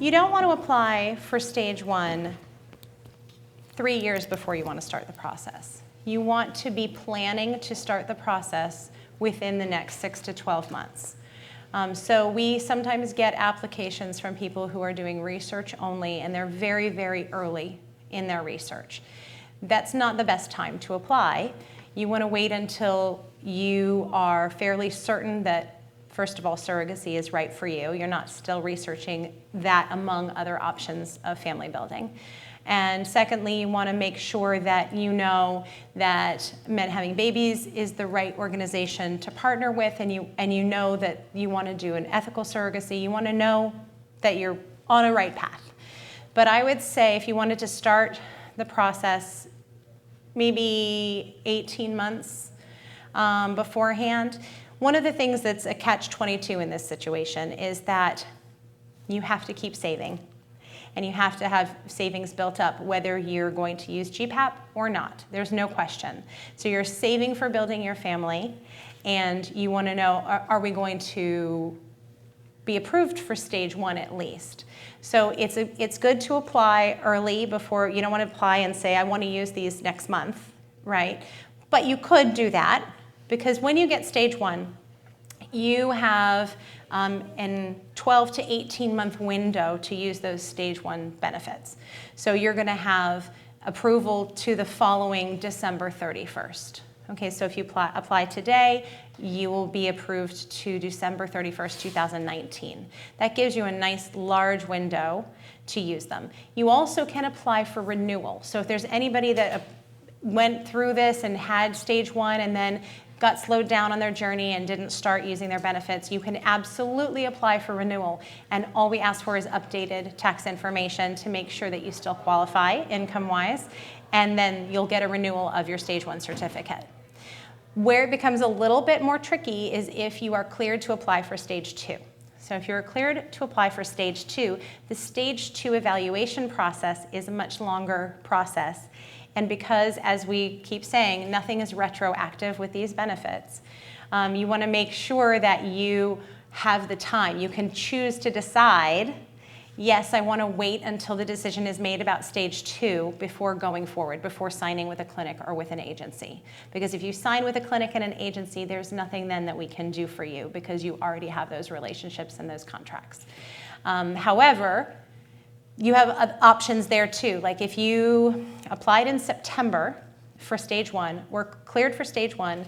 You don't want to apply for stage 1 3 years before you want to start the process. You want to be planning to start the process within the next 6 to 12 months. So we sometimes get applications from people who are doing research only, and they're very, very early in their research. That's not the best time to apply. You want to wait until you are fairly certain that, first of all, surrogacy is right for you. You're not still researching that among other options of family building. And secondly, you want to make sure that you know that Men Having Babies is the right organization to partner with, and you know that you want to do an ethical surrogacy. You want to know that you're on a right path. But I would say if you wanted to start the process maybe 18 months beforehand, one of the things that's a catch-22 in this situation is that you have to keep saving. And you have to have savings built up whether you're going to use GPAP or not. There's no question. So you're saving for building your family, and you want to know, are we going to be approved for stage 1 at least? So it's good to apply early before. You don't want to apply and say, I want to use these next month, right? But you could do that, because when you get stage 1, you have an 12 to 18 month window to use those stage 1 benefits. So you're going to have approval to the following December 31st. Okay, so if you apply today, you will be approved to December 31st, 2019. That gives you a nice large window to use them. You also can apply for renewal. So if there's anybody that went through this and had stage 1 and then got slowed down on their journey and didn't start using their benefits, you can absolutely apply for renewal. And all we ask for is updated tax information to make sure that you still qualify income-wise, and then you'll get a renewal of your stage 1 certificate. Where it becomes a little bit more tricky is if you are cleared to apply for stage 2. So if you're cleared to apply for stage 2, the stage 2 evaluation process is a much longer process. And because, as we keep saying, nothing is retroactive with these benefits, you want to make sure that you have the time. You can choose to decide, yes, I want to wait until the decision is made about stage 2 before going forward, before signing with a clinic or with an agency. Because if you sign with a clinic and an agency, there's nothing then that we can do for you, because you already have those relationships and those contracts. However, you have options there too. Like if you applied in September for stage 1, were cleared for stage 1,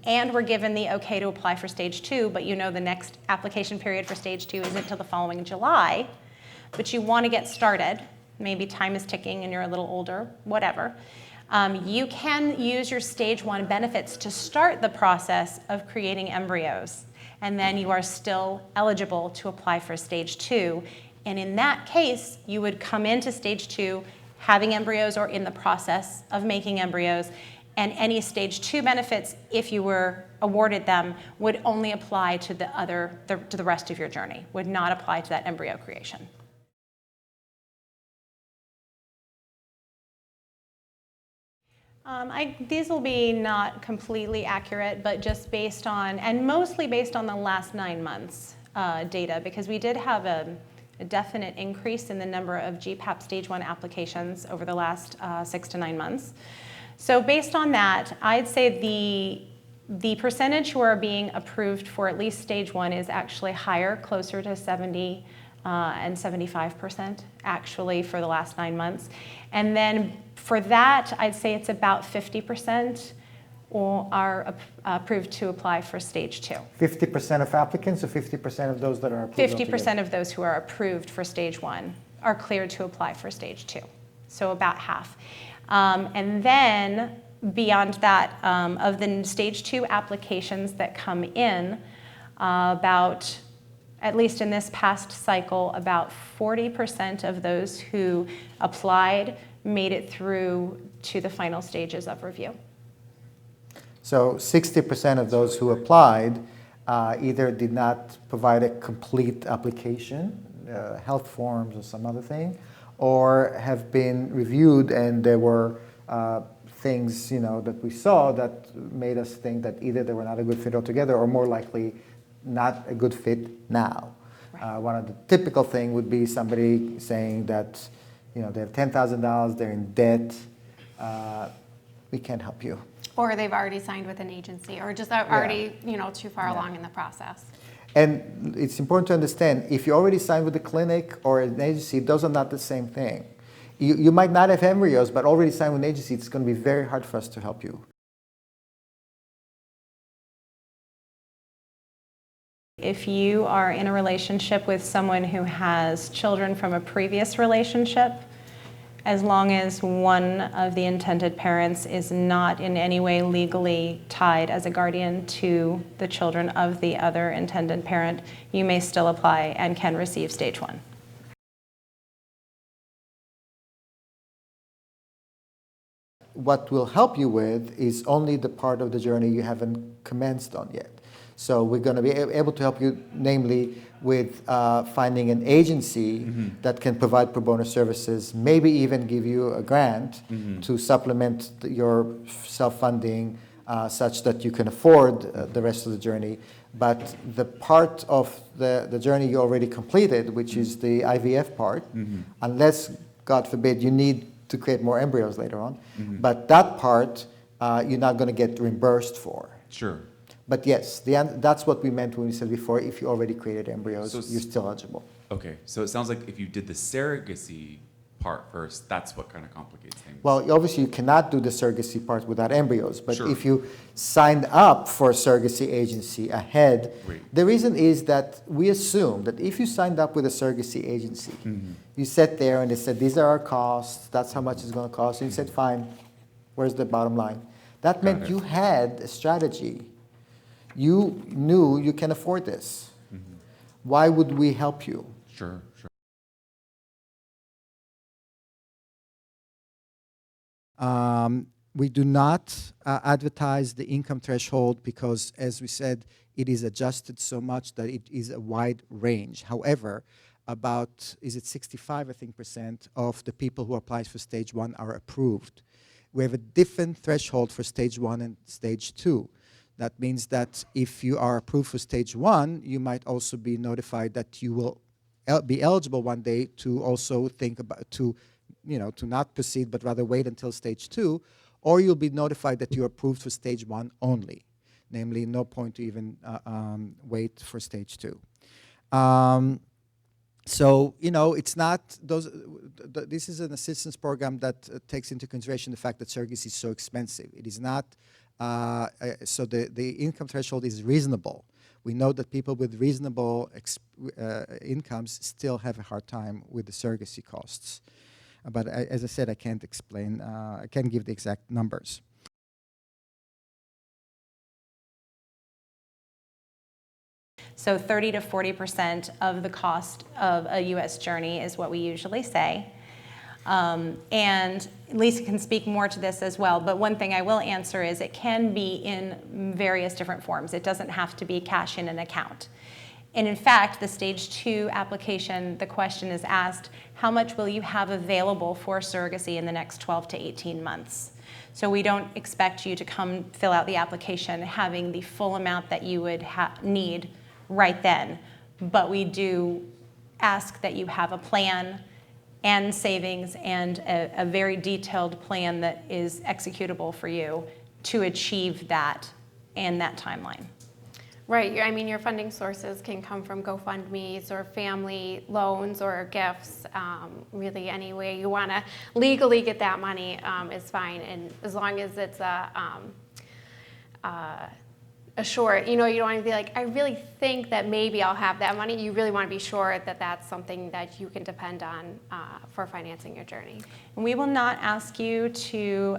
and were given the okay to apply for stage 2, but you know the next application period for stage 2 isn't until the following July, but you want to get started, maybe time is ticking and you're a little older, whatever, you can use your stage 1 benefits to start the process of creating embryos, and then you are still eligible to apply for stage 2. And in that case, you would come into stage 2 having embryos or in the process of making embryos, and any stage 2 benefits, if you were awarded them, would only apply to the rest of your journey, would not apply to that embryo creation. These will be not completely accurate, but just based on, and mostly based on the last 9 months data, because we did have a definite increase in the number of GPAP stage 1 applications over the last 6 to 9 months. So based on that, I'd say the percentage who are being approved for at least stage 1 is actually higher, closer to 70 and 75% actually for the last 9 months. And then for that, I'd say it's about 50% are approved to apply for stage 2. 50% of applicants, or 50% of those that are approved? 50% of those who are approved for stage 1 are cleared to apply for stage 2. So about half. And then beyond that, of the stage 2 applications that come in, about, at least in this past cycle, about 40% of those who applied made it through to the final stages of review. So 60% of those who applied either did not provide a complete application, health forms or some other thing, or have been reviewed and there were things that we saw that made us think that either they were not a good fit altogether, or more likely not a good fit now. One of the typical thing would be somebody saying that, you know, they have $10,000, they're in debt, we can't help you. Or they've already signed with an agency, or just already, you know, too far along in the process. And it's important to understand, if you already signed with a clinic or an agency, those are not the same thing. You might not have embryos, but already signed with an agency, it's going to be very hard for us to help you. If you are in a relationship with someone who has children from a previous relationship, as long as one of the intended parents is not in any way legally tied as a guardian to the children of the other intended parent, you may still apply and can receive stage 1. What we'll help you with is only the part of the journey you haven't commenced on yet. So we're going to be able to help you, namely, with finding an agency that can provide pro bono services, maybe even give you a grant to supplement your self-funding such that you can afford the rest of the journey. But the part of the journey you already completed, which is the IVF part, unless, God forbid, you need to create more embryos later on, but that part you're not going to get reimbursed for. Sure. But yes, that's what we meant when we said before, if you already created embryos, you're still eligible. Okay, so it sounds like if you did the surrogacy part first, that's what kind of complicates things. Well, obviously you cannot do the surrogacy part without embryos, but Sure. if you signed up for a surrogacy agency ahead, Right. the reason is that we assume that if you signed up with a surrogacy agency, you sat there and they said, these are our costs, that's how much it's going to cost, and you said, fine, where's the bottom line? That meant it. you had a strategy. You knew you can afford this. Why would we help you? Sure, sure. We do not advertise the income threshold because, as we said, it is adjusted so much that it is a wide range. However, about, is it 65, I think, % of the people who apply for stage 1 are approved. We have a different threshold for stage 1 and stage 2. That means that if you are approved for stage 1, you might also be notified that you will be eligible one day to also think about, to not proceed, but rather wait until stage 2, or you'll be notified that you're approved for stage 1 only. Namely, no point to even wait for stage 2. So, it's not those. This is an assistance program that takes into consideration the fact that surrogacy is so expensive. It is not. So the income threshold is reasonable. We know that people with reasonable incomes still have a hard time with the surrogacy costs. But as I said, I can't explain, I can't give the exact numbers. So 30 to 40% of the cost of a U.S. journey is what we usually say. And Lisa can speak more to this as well, but one thing I will answer is it can be in various different forms. It doesn't have to be cash in an account. And in fact, the stage 2 application, the question is asked, how much will you have available for surrogacy in the next 12 to 18 months? So we don't expect you to come fill out the application having the full amount that you would need right then, but we do ask that you have a plan and savings and a very detailed plan that is executable for you to achieve that and that timeline. Right. I mean, your funding sources can come from GoFundMe's or family loans or gifts. Really, any way you want to legally get that money is fine, and as long as it's assured. You don't want to be like, I really think that maybe I'll have that money. You really want to be sure that that's something that you can depend on for financing your journey. And we will not ask you to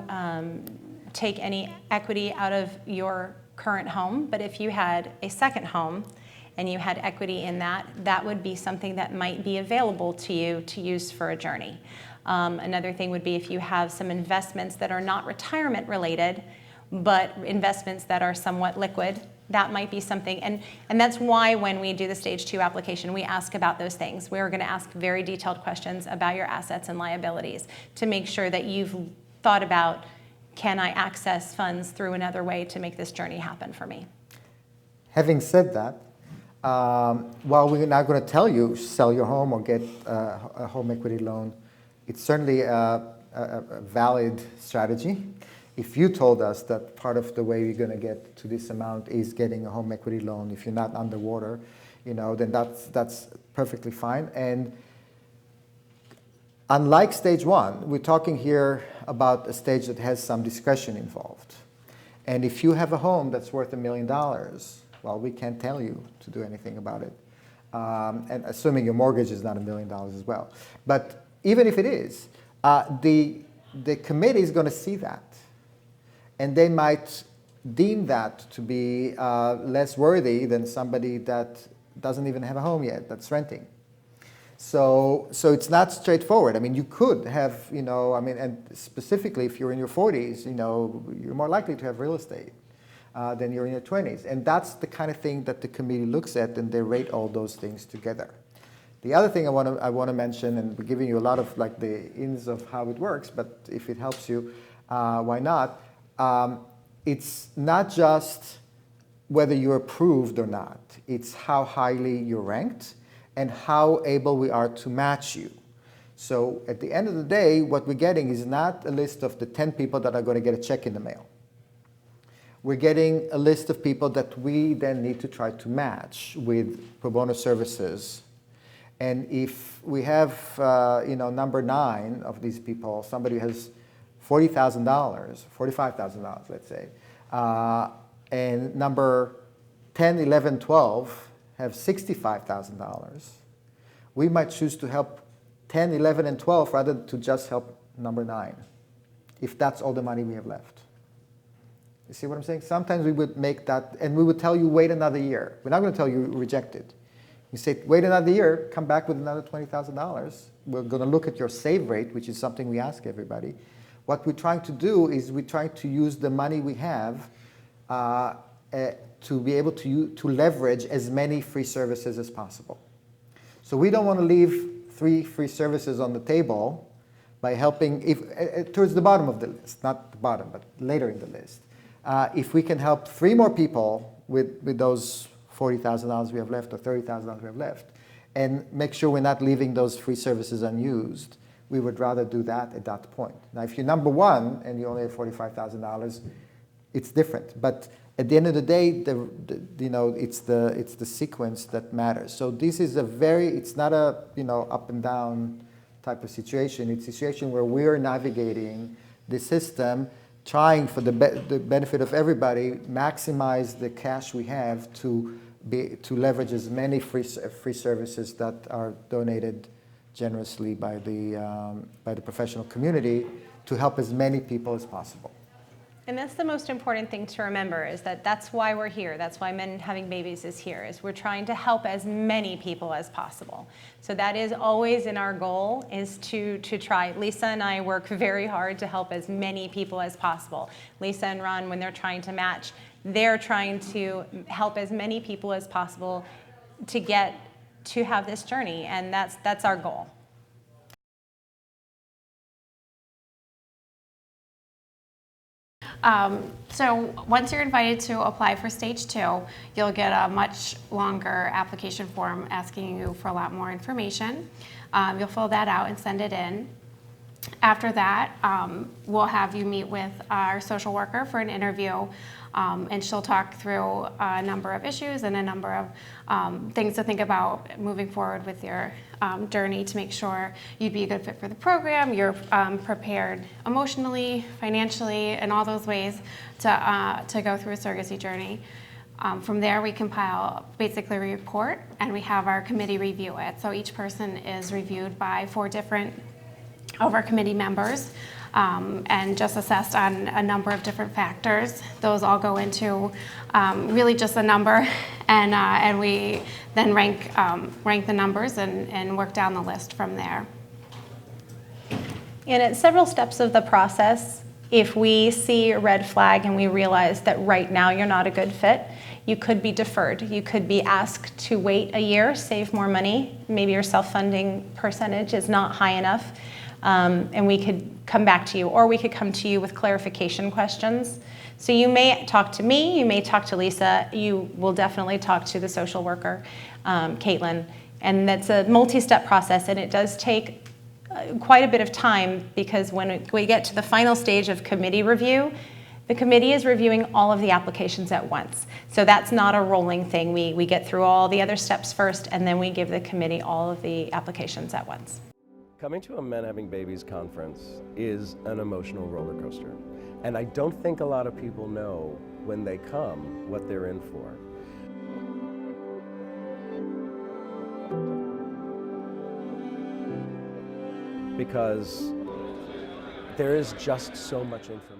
take any equity out of your current home, but if you had a second home and you had equity in that, that would be something that might be available to you to use for a journey. Another thing would be if you have some investments that are not retirement related, but investments that are somewhat liquid, that might be something. And that's why when we do the stage 2 application, we ask about those things. We're going to ask very detailed questions about your assets and liabilities to make sure that you've thought about, can I access funds through another way to make this journey happen for me? Having said that, while we're not going to tell you sell your home or get a home equity loan, it's certainly a valid strategy. If you told us that part of the way you're going to get to this amount is getting a home equity loan, if you're not underwater, then that's perfectly fine. And unlike stage one, we're talking here about a stage that has some discretion involved. And if you have a home that's worth $1 million, well, we can't tell you to do anything about it. And assuming your mortgage is not $1 million as well. But even if it is, the committee is going to see that. And they might deem that to be less worthy than somebody that doesn't even have a home yet, that's renting. So it's not straightforward. I mean, you could have, and specifically if you're in your 40s, you're more likely to have real estate than you're in your 20s. And that's the kind of thing that the committee looks at, and they rate all those things together. The other thing I want to mention, and we're giving you a lot of like the ins of how it works, but if it helps you, why not? It's not just whether you're approved or not. It's how highly you're ranked and how able we are to match you. So at the end of the day, what we're getting is not a list of the 10 people that are going to get a check in the mail. We're getting a list of people that we then need to try to match with pro bono services. And if we have, number 9 of these people, somebody who has $40,000, $45,000, let's say, and number 10, 11, 12 have $65,000, we might choose to help 10, 11, and 12 rather than to just help number 9, if that's all the money we have left. You see what I'm saying? Sometimes we would make that, and we would tell you, wait another year. We're not going to tell you reject it. You say, wait another year, come back with another $20,000. We're going to look at your save rate, which is something we ask everybody. What we're trying to do is we're trying to use the money we have to be able to leverage as many free services as possible. So we don't want to leave 3 free services on the table by helping, towards the bottom of the list, not the bottom, but later in the list. If we can help 3 more people with those $40,000 we have left or $30,000 we have left, and make sure we're not leaving those free services unused, we would rather do that at that point. Now, if you're number 1 and you only have $45,000, it's different. But at the end of the day, it's the sequence that matters. So this is it's not a up and down type of situation. It's a situation where we're navigating the system, trying for the benefit of everybody, maximize the cash we have to leverage as many free services that are donated generously by the professional community to help as many people as possible. And that's the most important thing to remember, is that that's why we're here. That's why Men Having Babies is here, is we're trying to help as many people as possible. So that is always in our goal, is to try. Lisa and I work very hard to help as many people as possible. Lisa and Ron, when they're trying to match, they're trying to help as many people as possible to have this journey, and that's our goal. So once you're invited to apply for stage 2, you'll get a much longer application form asking you for a lot more information. You'll fill that out and send it in. After that, we'll have you meet with our social worker for an interview, and she'll talk through a number of issues and a number of things to think about moving forward with your journey to make sure you'd be a good fit for the program, you're prepared emotionally, financially, and all those ways to go through a surrogacy journey. From there, we compile basically a report, and we have our committee review it. So each person is reviewed by 4 different of our committee members, and just assessed on a number of different factors. Those all go into really just a number, and we then rank the numbers and work down the list from there. And at several steps of the process, if we see a red flag and we realize that right now you're not a good fit, you could be deferred. You could be asked to wait a year, save more money. Maybe your self-funding percentage is not high enough. and we could come back to you, or we could come to you with clarification questions. So you may talk to me, you may talk to Lisa, you will definitely talk to the social worker, Caitlin, and that's a multi-step process, and it does take quite a bit of time, because when we get to the final stage of committee review, the committee is reviewing all of the applications at once. So that's not a rolling thing. We get through all the other steps first, and then we give the committee all of the applications at once. Coming to a Men Having Babies conference is an emotional roller coaster. And I don't think a lot of people know when they come what they're in for. Because there is just so much information.